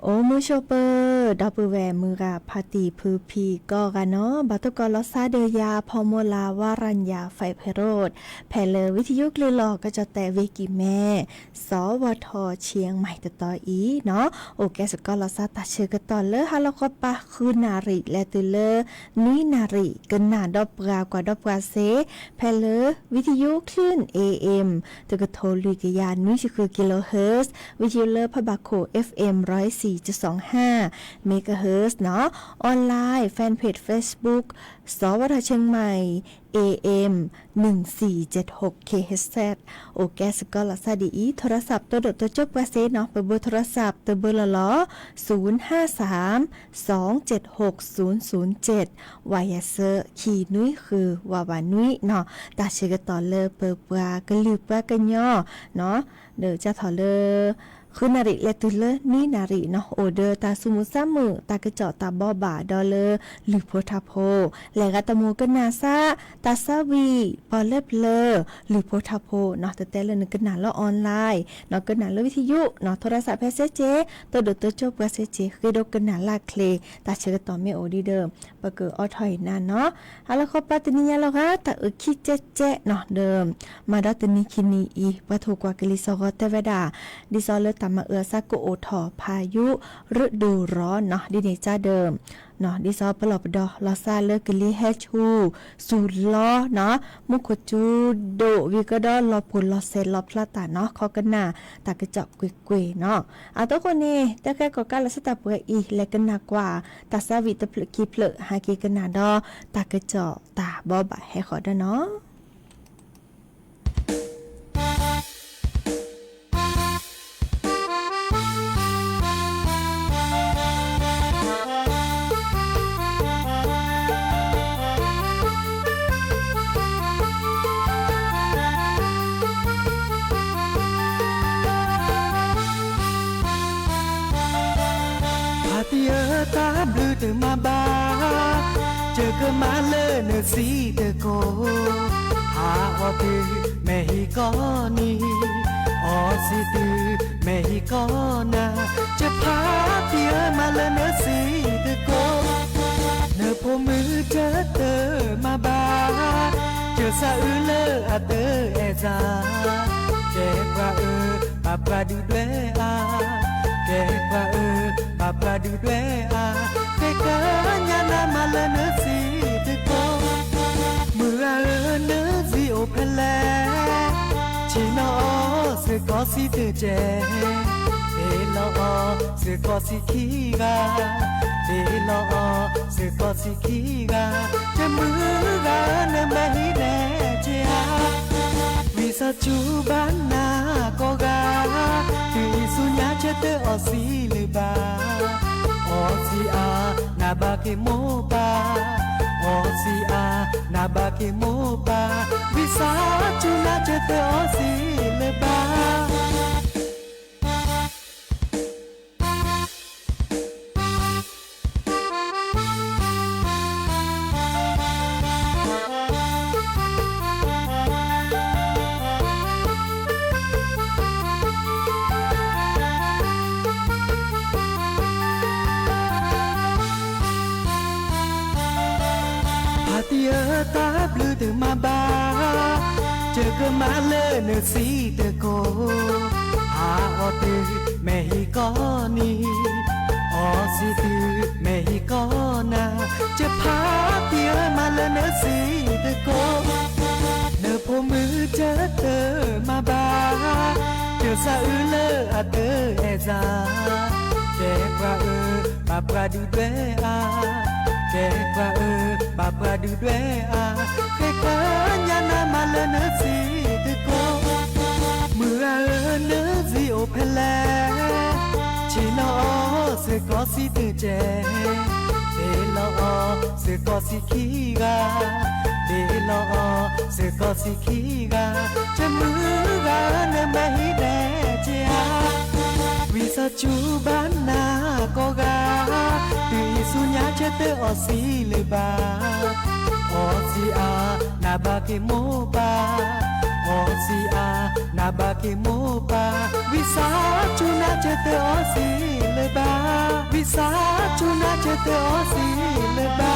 โอมูโชเปอร์ดอปแวมือกาพาติพือพีก็กันเนาะบัตุกอลอซาเดียาพอโมลาวารัญญาไฟไพโรดแผ่เลวิทยุกลือหลอกก็จะแต่เวกิแม่สวทเชียงใหม่ต่ออีเนาะโอแกสกอลอซาตาเชือกต่อเลฮาลก็ปะคือนาริและตุเลนุยนาริกันนาดอบกากว่าดอบกาเซแผ่เลวิทยุคลื่น AM ตะกะโทลุยกยานุยคือกิโลเฮิรตซ์วิทยุเลพบาโค FM 104.25 เมกะเฮิรตซ์เนาะออนไลน์แฟนเพจ Facebook สวทเชียงใหม่ AM 1476 KHz โอแกสกอลซาดีโทรศัพท์ตัวดตัวจบกว่าเซเนาะเบอร์โทรศัพท์ตัวเบอร์ละล้อ053 276 007วายาเซอร์ขีนุ้ยคือวาวานุ้ยเนาะตาเชกต่อเลเปิดปลากระลืบปลากันย่อเนาะเดี๋ยวจะถอเลคือนาริและตุเลนี่นาริเนาะโอเดอร์ตาสุมุซามือตากระเจาะตาบอบาดอเลหรือโพธาโพและกะตะมูกนาซาตาซาวีปอเล็บเลหรือโพธาโพเนาะแต่ละนึกกันนาละออนไลน์เนาะกันนาละวิทยุเนาะโทรศัพท์เพเซเจตัวเดตัวจบกว่าเซเจคือดกันนาลาเคลตาเชกต่อเมโอดีเดิมปะเกออถอยนานเนาะอะละขอปาตนิยาแล้วค่ะตาคิเจเจเนาะเดิมมาดอตนิคินีอีปะโทกว่ากะลิซอกเตเวดาดิซอเลตามาซาโกโอทอพายุฤดูร้อนเนาะดิเนจ้าเดิมเนาะดิซอปลอบดอลอซาเลกลิเฮชูสูล้อเนาะมุขจูโดวิกดอลอปุลอเซลอพลาตาเนาะคอกันนาตากระจอกกุยเนาะอาตัวคนนี้แต่แค่ก็การละสตาเปอีและกันนากว่าตาซาวิตะเพลกีเพลหากีกันนาดอตากระจอกตาบอบะให้ขอดเนาะตาบลูเตมาบาเจอก็มาเลเนซีเตโกหาออตือเมฮิกอนีออซิตือเมฮิกอนาจะพาเตียมาเลเนซีเตโกเนพมือเจอเตอมาบาเจอซาอืเลอาเตอเอซาเจกว่าปาปาดูด้วยอาแกว่าปาปาดูด้วยอาแกก็ญาณามาเลเนสีตะโกเมื่อเนสีโอเพลชิโนเสกอสีเตเจเอลอเสกอสีคีกาเอลอเสกอสีคีกาจะมือกาเนมหิเนเจอาวิสาจูบานาโกกาตุยสุญญาเชเตออสีเลบาออสีอานาบาเกโมปาออสีอานาบาเกโมปาวิสาจูนาเชเตออสีเลบาตาบลูเตมาบาเจอก็มาเลเนซีเตโกหาออตือเมฮิกอนีออซิตือเมฮิกอนาจะพาเตียมาเลเนซีเตโกเนพมือเจอเตอมาบาเจอซาอืเลอาเตอเอซาแกว่าปาปาดูด้วยอาแกว่าปาปาดูด้วยอาแกก็ญาณามาเลเนสีตะโกเมื่อเนสีโอเพลชิโนเสกอสีเตเจเอลอเสกอสีคีกาเอลอเสกอสีคีกาจะมือกาเนมหิเนเจอาวิสาจูบานาโกกาตุยสุญญาเชเตออสีเลบาออสีอานาบาเกโมปาอ อซีอานาบาเกโมปาวิสาจูนาเจเตอซีเลบาวิสาจูนาเจเตอซีเลบา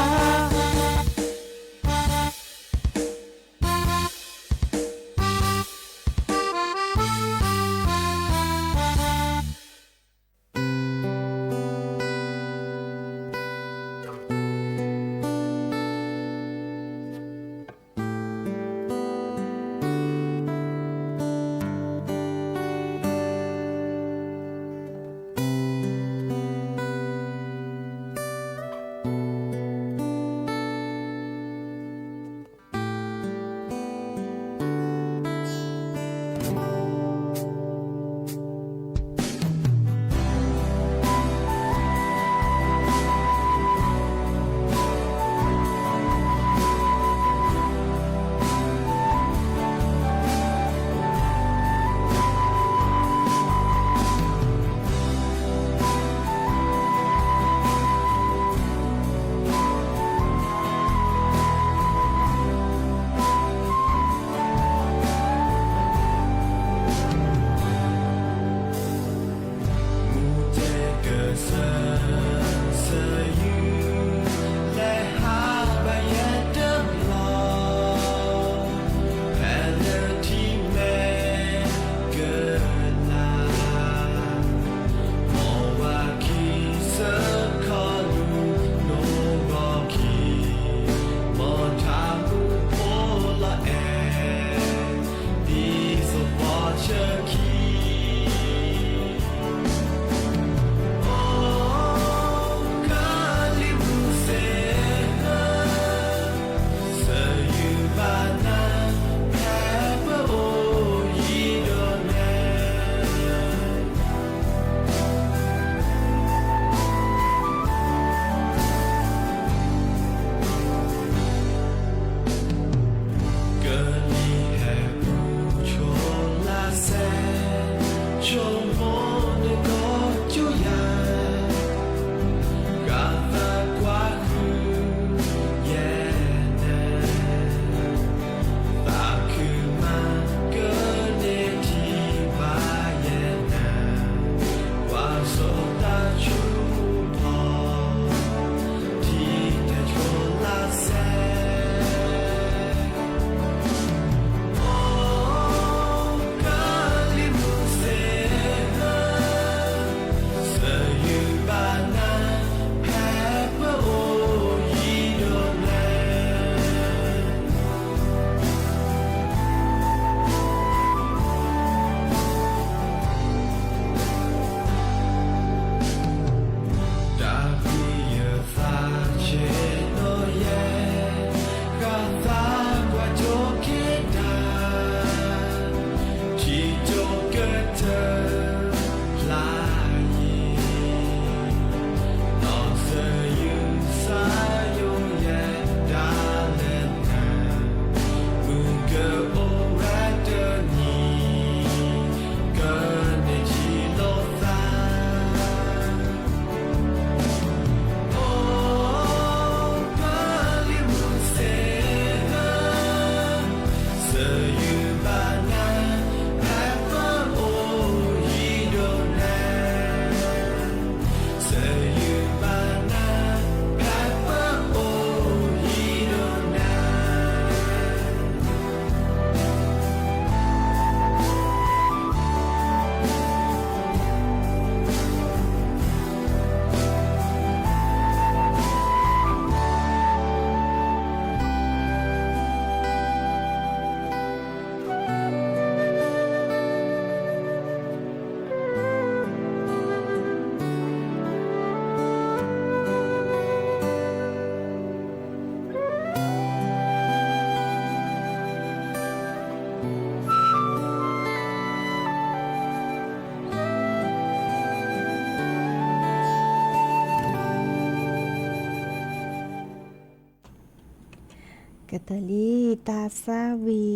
กตลีตาซาวี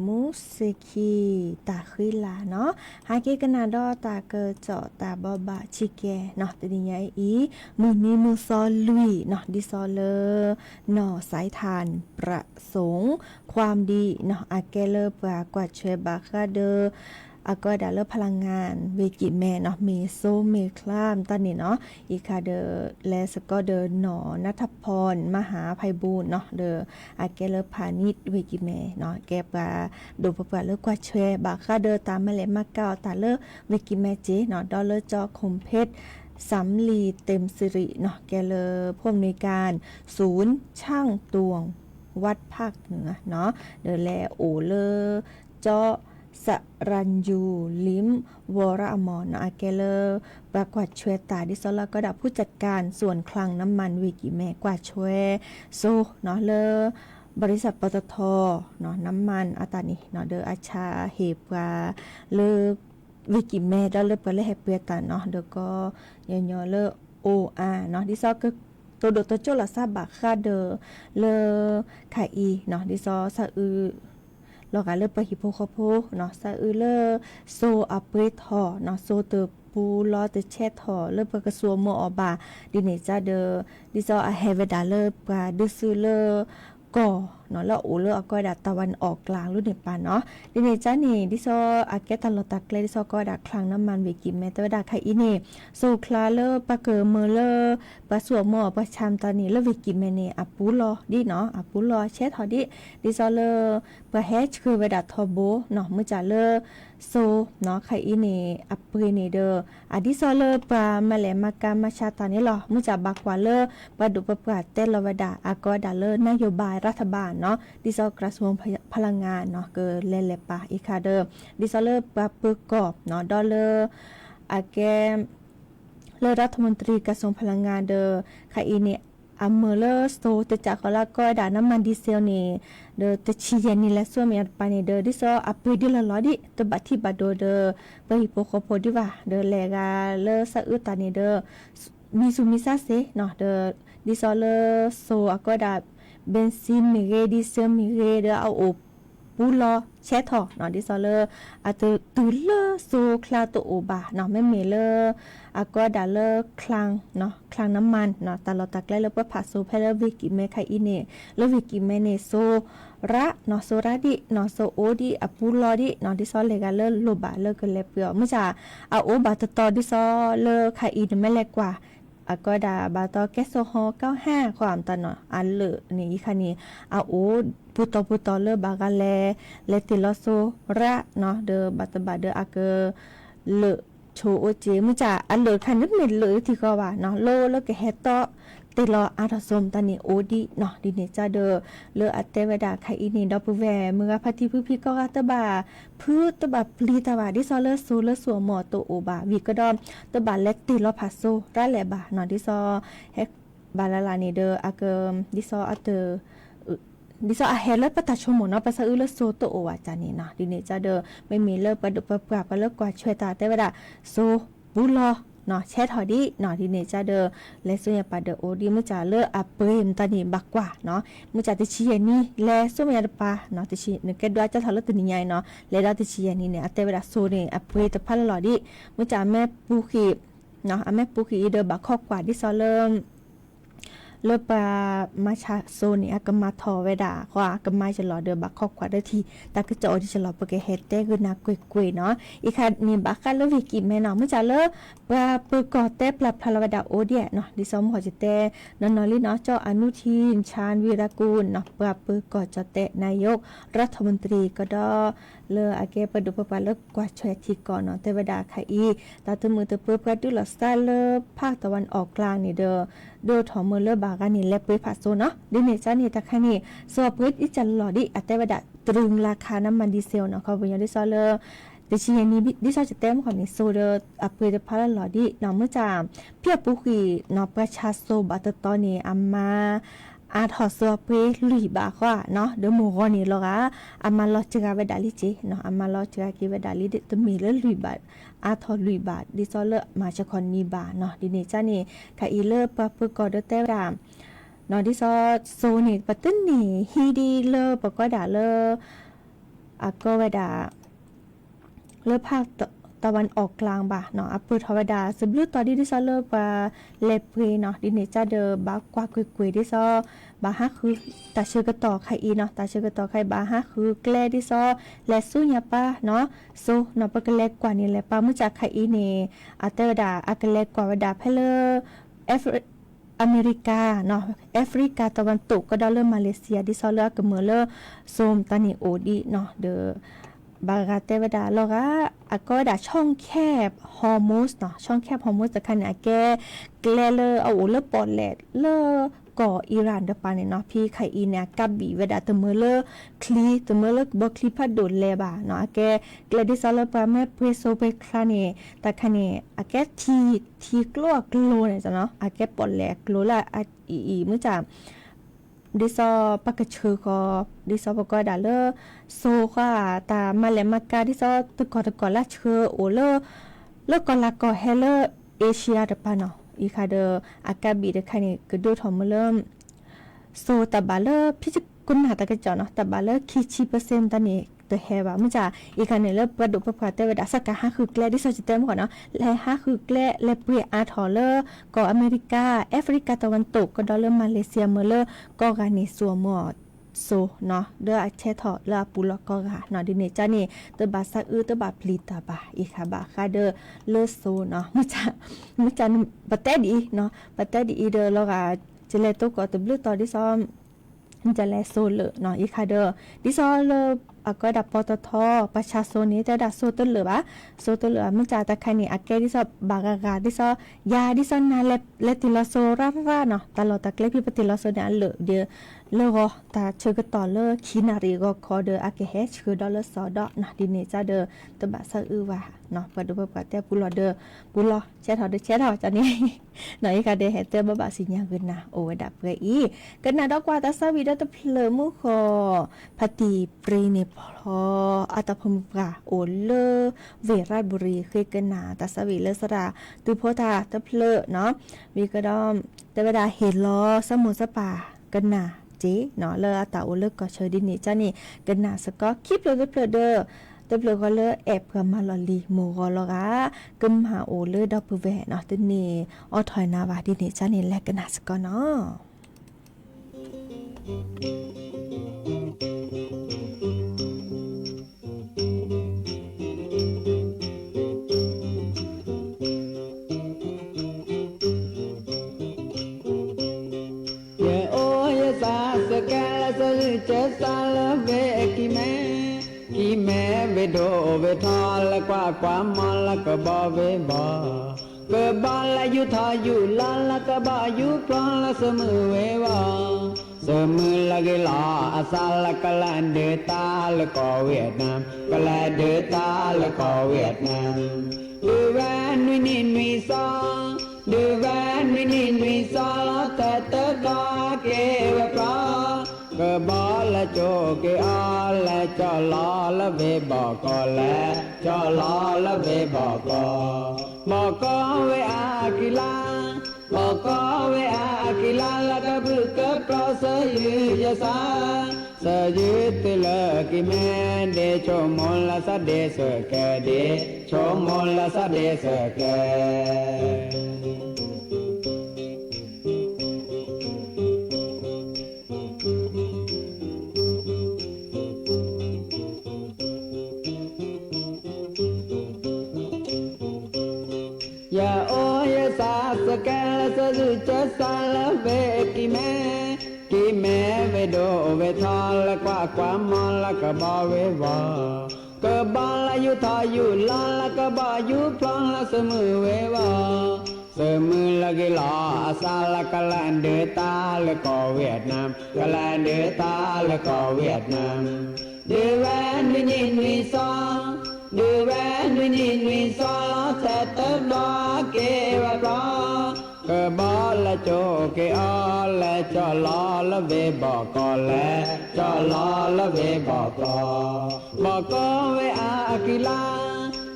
มุสกีตาคุยลาเนาะหาเกกนาดอตาเกเจาะตาบอบาชิเกเนาะตดิยายอีมือนี้มือซอลุยเนาะดิซอเลเนาะสายทานประสงค์ความดีเนาะอาเกเลปากว่าช่วยบาคาเดอากอดาเลพลังงานเวกิแม่เนาะเมโซเมคลามตอนนี้เนาะอีคาเดและสก็เดหนอนัทพรมหาไพบูลย์เนาะเดอาเกเลพาณิชเวกิแม่เนาะแกปาดูปะปะเลกว่าแชบาคาเดตามแม่เลมาเก้าตาเลเวกิแม่เจเนาะดอลเลจอคมเพชรสำลีเต็มสิริเนาะแกเลผู้อำนวยการศูนย์ช่างตวงวัดภาคเหนือเนาะเดแลโอเลเจาะสรัญยูลิมวรอมรนะอาเกเลปรากวัดช่วยตาดิซอลก็ดับผู้จัดการส่วนคลังน้ำมันวิกิแม่กว่าช่วยโซเนาะเลบริษัทปตทเนาะน้ำมันอาตานี่เนาะเดออาชาเฮปาเลวิกิแม่ดอเลปะเลเฮเปียตาเนาะเดก็ยอเลโออาเนาะดิซอก็ตัวโดตัวโจลาซาบาคาเดเลไคอีเนาะดิซอซาอือเราก็เลิกไปฮิโปโคโพเนาะซาอือเลโซอัปเปทอเนาะโซเตปูลอเตเชทอเลิกไปกระทรวงมอบาดิเนจาเดดิซออะเฮเวดาเลปาดิซูเลก่อเนาะแล้วโอเลอก็ดัตะวันออกกลางรุ่นเนปาเนาะดิเนจานี่ดิซออาเกตันลอตักเลดิซอก็ดักคลังน้ำมันเวกิแมตะวดาไคอีเนโซคลาเลปะเกอเมเลปะสวมอปะชามตานี่เลเวกิแมเนอะปูลอดิเนาะอะปูลอเชทอดิซอเลปะเฮชคือเวดาทอโบเนาะมื้อจาเลโซเนาะไคอีเนอะเปเนเดออะดิซอเลปะมะแลมากามาชาตานี่หรอมื้อจาบักว่าเลปะดุปะปะเตลวดาอะก็ดาเลนโยบายรัฐบาลเนาะดิซอกระทรวงพลังงานเนาะเกเลเลปาอีคาเดอดิซอเลปะปึกกอบเนาะดอเลอาแกเลรัฐมนตรีกระทรวงพลังงานเดอไคอีเนอัมเมเลสโตตจากเขาละก็ดาน้ำมันดีเซลนี่เดอตชีเยนี่และส่วนมีอันปานี่เดอดิซออัปเปดิละลอดิตบัดที่บัดโดเดอไปฮิโปโคโพดิว่าเดอแลกาเลซะอึตานี่เดอมีซุมิซาเซเนาะเดอดิซอเลโซอะก็ดาเบนซินมิเรดิเซลมิเรเดอเอาโอปูลอเชทอเนาะดิซอเลอะตุเลโซคลาโตโอบาเนาะแม่เมเลอะก็ดาเลคลังเนาะคลังน้ำมันเนาะตาลอตักไลเลปะผาโซเพลวิกิเมไคอีเนเลวิกิเมเนโซระเนาะโซระดิเนาะโซโอดิอะปูลอดิเนาะดิซอเลกาเลโลบาเลกเลเปียวมื้อจาอะโอบาตตอดิซอเลไคอีเนแม่เล็กกว่าอะก็ดาบาตอแกโซฮอ95ความตะเนาะอันเลนี่อีคันนี้อะโอปุตอเลบากาเลติลอโซระเนาะเดอบาตบาเดออะเกเลโชโอเจมุจาอันเลคันนึกเม็ดเลยที่ก็ว่าเนาะโลแล้วก็เฮตอติลออาทสมตานี่โอดีเนาะดิเนจาเดอเลออัตเตวดาไคอีนี่ดอปแวเมื่อพัทิพี่ก็ตะบาพืชตะบาปลีตะบาดิซอเลโซเลสัวหมอโตโอบาวิก็ดอมตะบาเลติลอพาโซระแลบาเนาะดิซอเฮบาลาลานี่เดออะเกดิซออัตเตดิซออะเฮเลปะตาชโมเนาะปะซะอึเลโซโตโอวาจานี่นะดิเนจาเดอไม่มีเลปะดุปะปะปะเลกว่าช่วยตาเตวดาโซบุลอเนาะแชทอดีเนาะดิเนจาเดอและสุญญาปาเดโอดีมุจาเลอะเปมตานี่บักกว่าเนาะมุจาติชิยานี่และสุญญาปาเนาะติชินึกแดว่าจะทะเลตนิยายเนาะและดาติชิยานี่เนี่ยอะเตวดาโซเนี่ยอะเปตะพัลลอดิมุจาแม่ปูขีเนาะอะแม่ปูขีเดอบักข้อกว่าดิซอเลเลปามาชาโซนี่อะกมาทอเวดาขวากมาจะหลอเดอบักคอกกว่าได้ทีตาก็จะอดิจะหลอปะเกเฮดเตคือนากุยๆเนาะอีคันนี่บักคันเลวิกิแม่เนาะมื้อจะเลปาปกอเตปลับพลาวดาโอเดียเนาะดิซอมขอจะเตนอนลิเนาะเจ้าอนุทินชาญวีรกูลเนาะปาปกอจะเตนายกรัฐมนตรีก็ดอเลอาเกปดุปปาเลกว่าช่วยที่ก่อนเนาะเทวดาไคอีตาตมือตะเปิดประดุลสตาเลภาคตะวันออกกลางนี่เด้อโดถอมือเลบากันนี่และเปิดผัสโซเนาะดิเนจานี่ตะคันนี่สอบเปิดอีจันหลอดิอัตเทวดาตรึงราคาน้ำมันดีเซลเนาะเขาบ่ยอดิซอเลแต่ชีนี้ดิซอจะเต็มของนี่โซเดออัปเปิดพาราหลอดิเนาะเมื่อจามเพียปุกีเนาะประชาโซบัตตอนี่อัมมาอาทอสวเปลุยบาขวาเนาะเดโมกอนี่ลอกะอามาลอจกาเวดาลิเจเนาะอามาลอจกากิเวดาลิตมีเลลุยบาอาทอลุยบาดิซอเลมาชะคอนนีบาเนาะดิเนจานี่คาอีเลปะปกอเดเตราม เนาะที่ซอโซนี่ปะตึ้นนี่ฮีดีเลอปะก็ด่าเลอก็เวดาเลอภาคตะวันออกกลางบ่าเนาะอัปเปอร์ธรรมดาสบลูตอนที่ซอเลอปะเลเปเนาะดิเนจาเดบากว่ากุยที่ซอบาฮะคือตาเชื่อกต่อใครอีเนาะตาเชื่อกต่อใครบาฮะคือแกลที่ซอและสู้ยาป้าเนาะโซเนาะปะกะเลกว่านี่แหละป้ามุจากใครอีเนอัตเตอร์ดาอักเลกว่าเวดาเพลอเมริกาเนาะแอฟริกาตะวันตกก็ได้เริ่มมาเลเซียที่ซอเลก็เมื่อเลโซมตานิโอดีเนาะเดบากาเตวดาแล้วก็ดาช่องแคบฮอร์โมสเนาะช่องแคบฮอร์โมสจะคันแกเลเลเอาเลปอดแลดเลก่ออิหร่านเดปาเนี่ยเนาะพี่ไคอีเนี่ยกับบีเวดาตะเมเลคลีตะเมเลบคลีพัดโดนเลบาเนาะแกเลดิซาลปาแม่เพโซเปคลาเนี่ยตะคันเนี่ยแกทีกลัวกลัวเนี่ยจ้ะเนาะแกปอดแลกลัวละอีมื้อจ้ะดิซอปักเชอก็ดิซอปก็ดาเลโซค่ะตามาเลมากาดิซอตะกอละเชอโอเลกอละกอเฮเลเอเชียเดปาเนาะอีคาเดอากาบีเดคันนี่กระดูทอมเริ่มโซตาบาเลพิจิกุนหาตะกะจอเนาะตาบาเลคิชิเปอร์เซ็นต์ตานี่ตัวเฮบามุจ่าอีคันนี่เลประดุประพาเตวดาสักกะฮะคือแกลดิซอจิเตมก่อนเนาะและฮะคือแกลและเปรียอาทอเลก็อเมริกาแอฟริกาตะวันตกก็ดอลเลมาเลเซียเมเลก็กานิซัวมอดโซเนาะเดอเชทอเลปูลก็กะเนาะดิเนจานี่ตบาซักตบาพลีตาบาอีคาบาคาเดเลโซเนาะมุจ่าปะเตดีเนาะปะเตดีเดแล้วก็จะเลโตก็ตบลูตอดิซอมจะแลโซเลเนาะอีคาเดดิซอเลก็ดับปตทประชาชนนี้จะดับโซตเหลือโซตเหลือมันจะตะคันนี่อาแกดิซอบากากาดิซอยาดิซอนาเลติลาโซราเนาะตลอดตะเกลพิปติลาโซเนี่ยเหลือเดียเลก็ตาเชื่อก็ต่อเลคินารีก็คอเดออาเกเฮชคือดอลลาร์ซอดนะดิเนจาเดอตบะซะว่าเนาะปะดูปะแต่ปุลอเดอปุลอเชทอเดเชทอจันนี่เนาะอีกาเดเฮเตบะบะสิญญาเกินนะโอดับเกอีกันนะดอกว่าตาซาวิดตะเพลมุขอพติปรีเนพออัตภมกาโอเลเวราชบุรีเคยกันนาตาสวีเลสราตุโพธาตะเพลเนาะวีกระดอมแต่เวลาเห็นล้อสมุนสป่ากันนาเจเนาะเลอตาโอเลก็เชยดินนี่จ้านี่กันนาสก็คลิปเลยเพลเดอตะเพลก็เลแอบกับมาลอลีโมกอลกากึมหาโอเลดอกเปแวเนาะตนี่ออถอยนาวาดินนี่จ้านี่แลกันนาสก็เนาะเจสาลเวกิเมเวโดเวทอลกว่าความมอลกบอเวบอกบอลยุทายุลาลกบายุพลอลเสมอเววาเสมอลกลาอาซาลกลันเดตาลกอเวียดนามกลันเดตาลกอเวียดนามดูแวนวินินวิซาดูแวนวินินวิซาแต่ตะกาเกวปลากบอละโจเกอาละจอลอละเวบอกอละจอลอละเวบอกอบอกอเวอากิลาบอกอเวอากิลาละกะบึกะปลอสยืยะสาสยืตละกิแมเดโชมอละสะเดสแกเดโชมอละสะเดสแกอย่าโอยสาสแกลสะดุจสาลเวกิแมเวโดเวทอลกว่าความมอลกบอเววากบอลยุทายุลาลกบายุพลองละเสมอเววาเสมอละกิลาสาลกลันเดตาลกอเวียดนามกลันเดตาลกอเวียดนามเดแวนวินินวิซอดูแวนวินินวิซอแต่ตะดอเกวะปลากบอละโจเกอละจอลอละเวบอกอละจอลอละเวบอกอบอกอเวอากิลา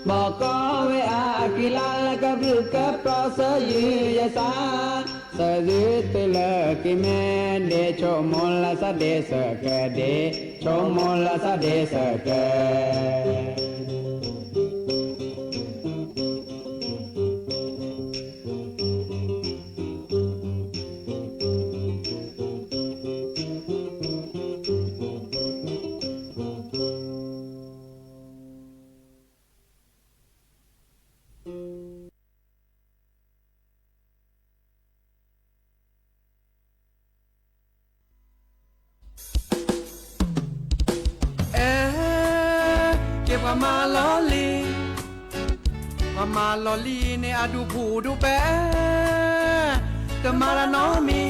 บอกอเวอากิลาละกะบึกะปลอสยืยะสาส สะดือตะเลกิแม่เดโชมลสะเดสะเกเดโชมลสะเดสะเกเก็บว่ามาลอลีว่ามาลอลีในอาดูผูดูแปะแต่มาละน้อมี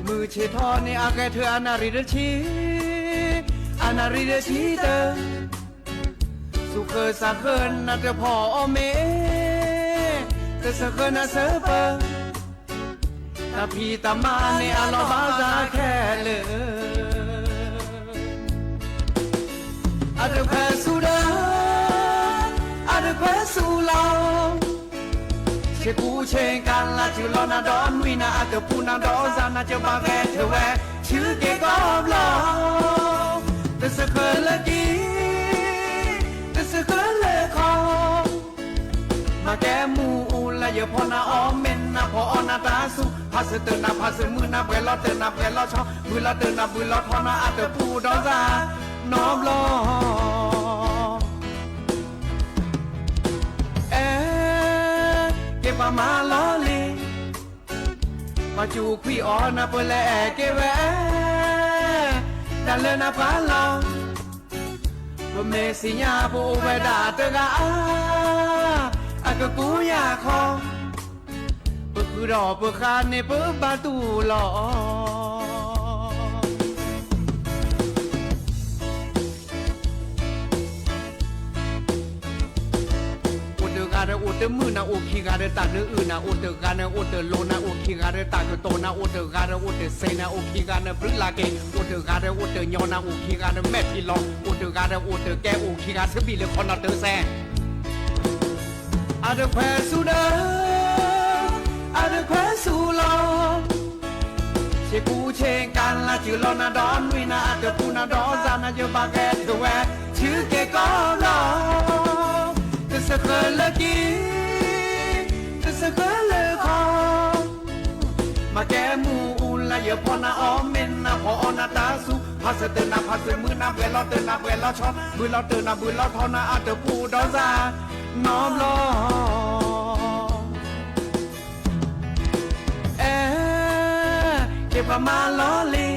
มือเชทอในอาแกเธออนาริเดชีอนาริเดชีเตอสุเคยสาเคินนาเตพออเมแต่สาเคินนาเซเปอตาพีตามาในอาลอบาซาแค่เลยอาเดแควสูดาอาเดแควสูลาเชกูเชงกันละจิลอนาดอนวินาอาเดปูนาดอซานาเจบาแกเทเวชื่อเกกอบลาแต่สะเคลกีแต่สะเคลคอมาแกมูละเยพอนาออเมนนาพอนาตาสุพาสเตนาพาสมือนาเปลอเตนาเปลอชอมือละเตนามือละทอนาอาเดปูดอซาน้อมลอเก็บมาลอลีมาจูคุยออนาเปแลเกเวดันเลนาพาลองบเมสิญาโบเวดาเตกาอากกูยาคอปึกรอปึกคานในปึกบาตูหลออุตมือนาอุคิกาเดตักเนื้ออื่นนาอุตกาเนอุตโลนาอุคิกาเดตักโตนาอุตกาเดอุตเซนาอุคิกาเนปริลาเกอุตกาเดอุตยอนาอุคิกาเนแม่พิลองอุตกาเดอุตแกอุคิกาสบีเลคอนนาเตแซอาเดแควสูเดอาเดแควสูลอเชกูเชงกันละจิลอนาดอนวินาอาเดปูนาดอซานาเยบาแกเทเวชื่อเกกอลอสะเคลกีสะเคลคอมาแกมูละเยพอนาออเมนนาพอนาตาสุพาสเตนาพาสมือนาเวลอเตนาเวลอชอมือลอเตนามือลอทอนาอาเตปูดอซาน้อมลอเก็บมาลอลี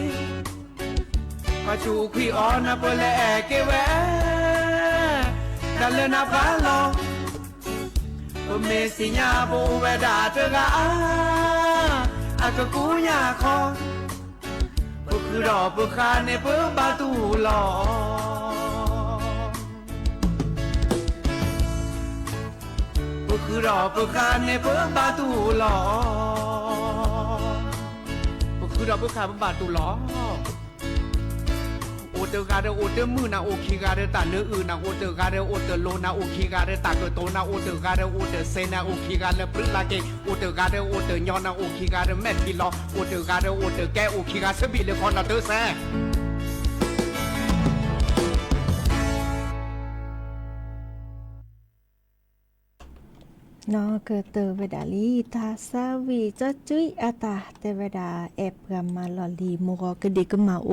มาจูคุยออนาเปแลเกเวดันเลนาพาลองเมสิญาโบเวดาเตกาอากกูยาคอปึกรอปึกคาในปึกบาตูหลอปึกรอปึกคาในปึกบาตูหลอปึกรอปึกคาปึกบาตูหลอโอเตกาเดโอเตมือนาโอคิกาเดตาเนื้ออื่นนาโอเตกาเดโอเตโลนาโอคิกาเดตาเกโตนาโอเตกาเดโอเตเซนาโอคิกาเดปริลาเกโอเตกาเดโอเตยอนาโอคิกาเดแมทพิลอโอเตกาเดโอเตแกโอคิกาสบีเลคอนนาเตแซนอเกิดเตเวดาลีตาซาวีจะจุยอาตาเตเวดาแอบกำมาลอลีโมกกดิกมาโอ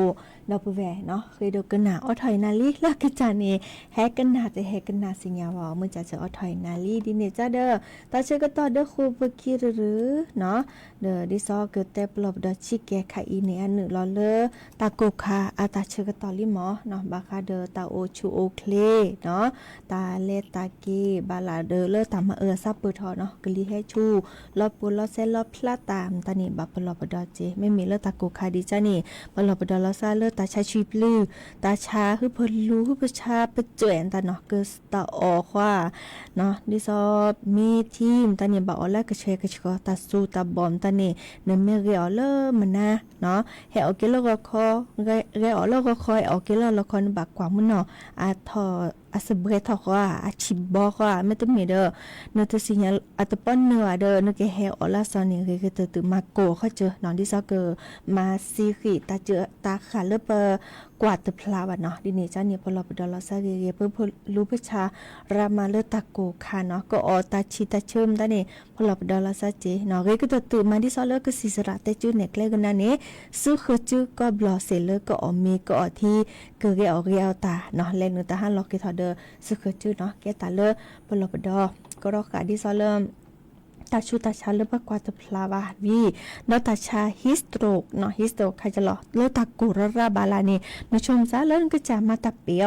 ดอปแวเนาะเคยดูกันหนาอถอยนาลีลักจานีแฮกันนาแต่แฮกันนาสิญญาวอมึงจะอถอยนาลีดิเนจ้าเด้อตาเชก็ต่อเด้อคูบกิหรือเนาะเด้อดิซอเกิดแต่ปลอบดอชิแกคาอีเนอันหนึ่งรอเลอตาโกคาอาตาเชก็ต่อลิหมอเนาะบาคาเด้อตาโอชูโอเคลเนาะตาเลตาเกบาลาเด้อเลอตามาซับเปิดทอเนาะกลีให้ชูลอปูลอเซลอพลาตามตานี่บับปลอบดอเจไม่มีเลอตาโกคาดิจ้านี่ปลอบดอลอซาเลอตาชาชีพลือตาชาคือเพิ่นรู้คือประชาประจวนตาเนาะเกิดตาออกว่าเนาะดิซอมีทีมตานี่บ่ออแล้วก็เชกก็ตาสู้ตาบอมตานี่เนเมเรอเลอมันนะเนาะเฮอเกลก็คอเรอเลก็คอยออกเกลละครบักกว่ามื้อเนาะอาทอ อาสเบรทอกว่าอาชิบอกว่าไม่ต้องมีเด้อเนตสิญญาอัตปอนเนื้อเด้อเนกเฮออลาซอนี่คือตื่นมาโกเขาเจอนอนที่ซอเกอมาซีขีตาเจอตาขาเลเปกวาดตะพลาวเนาะดินี่จ้าเนี่ยพอเราไปดอลซาเกเพิ่นรู้ประชารามาเลตาโกค่ะเนาะก็อตาชิตาเชิมตานี่พอเราไปดอลซาเจเนาะก็ตื่นมาที่ซอเลก็สิสระแต่จูเน็กเลยกันนั่นนี่ซื้อคือจูก็บลอเซเลก็อมีก็อที่เกเกอเกเอาตาเนาะเล่นตาหันล็อกที่ทอเดอซื้อคือจูเนาะแกตาเลพอเราไปดอก็รอกาที่ซอเลตาชูตาชาเลปกว่าตะพลาวาวีนอตาชาฮิสโตรกเนาะฮิสโตรกใครจะหลอเลตากูระบาลานี่นชมซะเลิ่นก็จะมาตาเปีย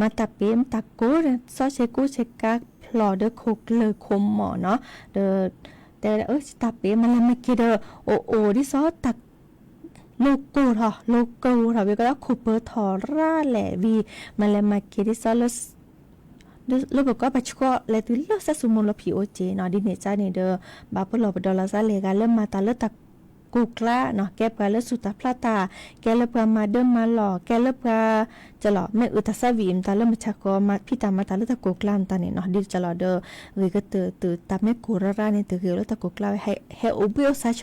มาตาเปียมตากูซอเชกูเชกาพลอเดโคกเลคมหมอเนาะเดแต่ตาเปียมันละไม่คิดโอที่ซอตาโลโก้ทอโลโก้ทอวิก็แล้วคูเปอร์ทอร่าแหละวีมันละมาคิดที่ซอlo boko pa chko le tu lo sa sumo lo phi o je no di ne cha ne de ba po lo ba dollar sa le ga le ma ta le taกูกล้าเนาะแกปกาเลสุตาพลาตาแกเลปกามาเดิมมาหล่อแกเลปกาจะหล่อไม่อุตสาวีมตาเลมชากอมาพี่ตามาตาเลตะกูกล้ามตาเนี่ยเนาะดิจะหล่อเด้อเวก็ตื่นตาไม่กูระเนี่ยตื่นเกลเลตะกูกล้าให้อุบิโอซาโช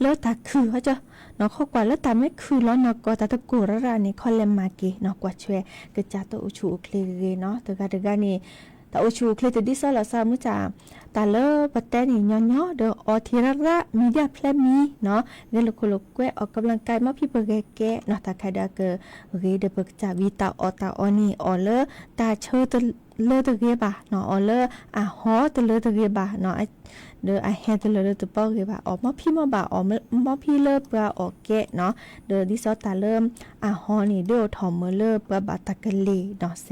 เลตาคือเขาจะเนาะข้อกว่าเลตาไม่คือแล้วเนาะก็ตาตะกูระเนี่ยคอเลมาเกเนาะกว่าช่วยกระจาตัวอุชูเคลเนาะตัวกานี่แต่อุชูเคลติดิซอลาซามุจาตาเลปัตเตนี่ย่อเด้ออทีระมีเดียเพลมีเนาะเกลโคโลกวยออกกำลังกายมาพี่เปแกเนาะตาใครดาเกเรเดเปกจาวีตาอตาอนี่อเลตาเชอตเลตะเกบะเนาะอเลอะฮอตเลตะเกบะเนาะเดอไอเฮตเลตะปอเกบะออกมาพี่มาบะออกมาพี่เลปราออกแกเนาะเดอดิซอตาเริ่มอะฮอนี่เดอทอมเมเลปราบะตะกะเลเนาะเซ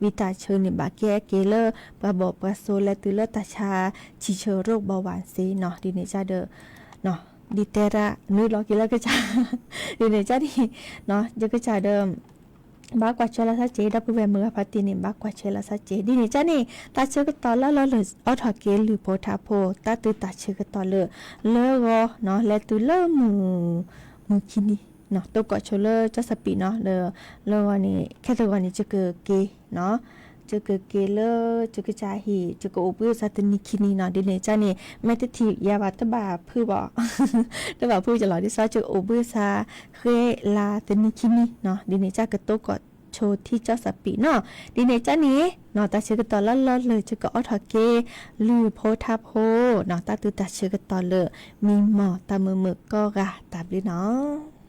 วิตาเชอนี่บะแกเกเลปราบอกปราโซและตุเลตาชาชิเชอโรคเบาหวานเซเนาะดิเนจาเดอเนาะดิเตระนุลอกิเลกะจาดิเนจาดิเนาะจะกะจาเดิมบากว่าเชลาซาเจดับเวมือพัตินิบากว่าเชลาซาเจดินี่จ้านี่ตาเชกตอละละเลยออทอเกลือโพธาโพตาตุตาเชกตอเลก็เนาะและตุเลมือคินีเนาะตัวก็โชเลจะสปีเนาะเลวันนี้แค่ตัววันนี้จะเกเกเนาะจะเกเกเลจะกจาฮีจะกอุปสัตนิคินีเนาะดินี่จ้านี่แม่ตทียาบาตบาพื้อบ่ตบาพื้อจะหลอที่ซอจะอุปซาเคลาตนิคินีเนาะดินี่จ้ากตัวก็โชว์ที่เจ้าสปีเนาะดิเนจ้านี้เนาะตาเชื่อตอละเลยจะก็ออทอเกลือโพธาโพเนาะตาตุตาเชื่อตอเลยมีหมอตามือก็กะตาบลิเนาะ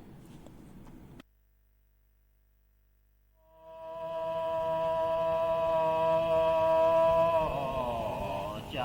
เ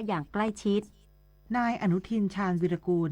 อย่างใกล้ชิด นายอนุทินชาญวิรกูล